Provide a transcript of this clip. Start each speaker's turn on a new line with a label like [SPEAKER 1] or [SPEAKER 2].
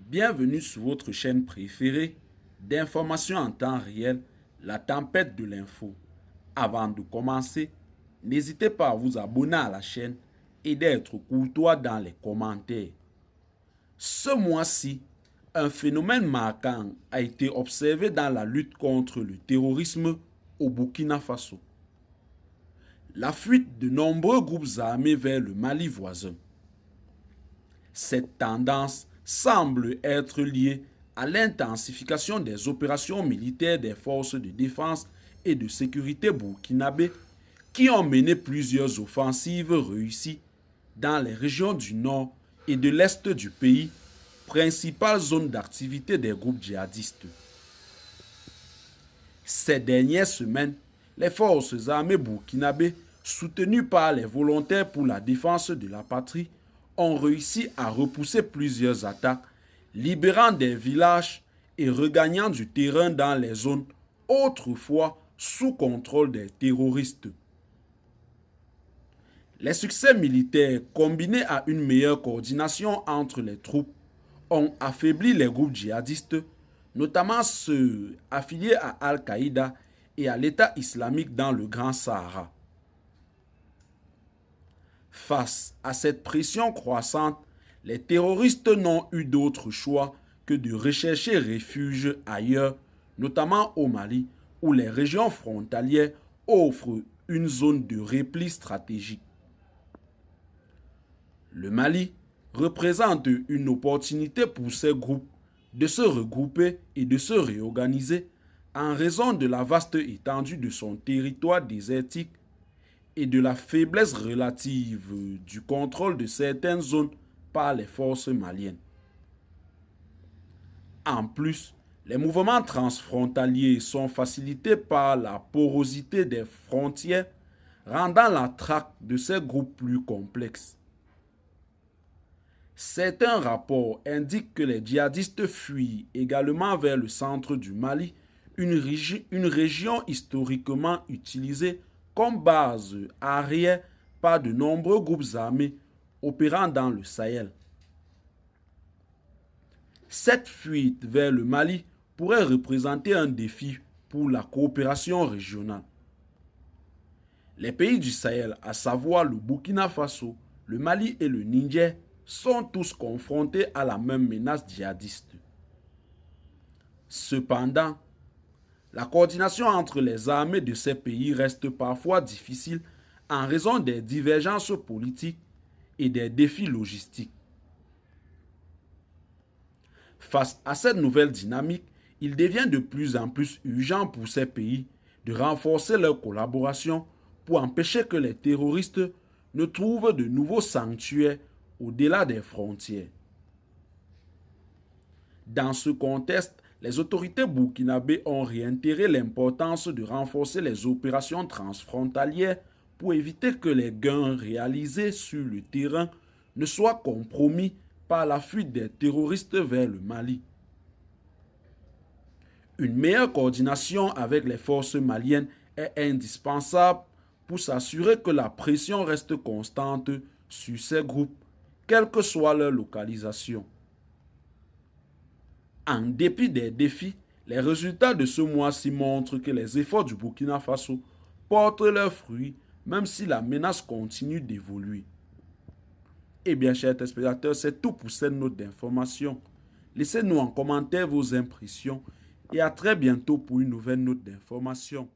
[SPEAKER 1] Bienvenue sur votre chaîne préférée d'information en temps réel, la tempête de l'info. Avant de commencer, n'hésitez pas à vous abonner à la chaîne et d'être courtois dans les commentaires. Ce mois-ci, un phénomène marquant a été observé dans la lutte contre le terrorisme au Burkina Faso. La fuite de nombreux groupes armés vers le Mali voisin. Cette tendance semble être liée à l'intensification des opérations militaires des forces de défense et de sécurité burkinabées qui ont mené plusieurs offensives réussies dans les régions du nord et de l'est du pays, principales zones d'activité des groupes djihadistes. Ces dernières semaines, les forces armées burkinabées, soutenues par les volontaires pour la défense de la patrie, ont réussi à repousser plusieurs attaques, libérant des villages et regagnant du terrain dans les zones autrefois sous contrôle des terroristes. Les succès militaires, combinés à une meilleure coordination entre les troupes, ont affaibli les groupes djihadistes, notamment ceux affiliés à Al-Qaïda et à l'État islamique dans le Grand Sahara. Face à cette pression croissante, les terroristes n'ont eu d'autre choix que de rechercher refuge ailleurs, notamment au Mali, où les régions frontalières offrent une zone de repli stratégique. Le Mali représente une opportunité pour ces groupes de se regrouper et de se réorganiser en raison de la vaste étendue de son territoire désertique et de la faiblesse relative du contrôle de certaines zones par les forces maliennes. En plus, les mouvements transfrontaliers sont facilités par la porosité des frontières, rendant la traque de ces groupes plus complexe. Certains rapports indiquent que les djihadistes fuient également vers le centre du Mali, une région historiquement utilisée comme base arrière par de nombreux groupes armés opérant dans le Sahel. Cette fuite vers le Mali pourrait représenter un défi pour la coopération régionale. Les pays du Sahel, à savoir le Burkina Faso, le Mali et le Niger, sont tous confrontés à la même menace djihadiste. Cependant, la coordination entre les armées de ces pays reste parfois difficile en raison des divergences politiques et des défis logistiques. Face à cette nouvelle dynamique, il devient de plus en plus urgent pour ces pays de renforcer leur collaboration pour empêcher que les terroristes ne trouvent de nouveaux sanctuaires au-delà des frontières. Dans ce contexte, les autorités burkinabées ont réitéré l'importance de renforcer les opérations transfrontalières pour éviter que les gains réalisés sur le terrain ne soient compromis par la fuite des terroristes vers le Mali. Une meilleure coordination avec les forces maliennes est indispensable pour s'assurer que la pression reste constante sur ces groupes, quelle que soit leur localisation. En dépit des défis, les résultats de ce mois-ci montrent que les efforts du Burkina Faso portent leurs fruits, même si la menace continue d'évoluer. Eh bien, chers téléspectateurs, c'est tout pour cette note d'information. Laissez-nous en commentaire vos impressions et à très bientôt pour une nouvelle note d'information.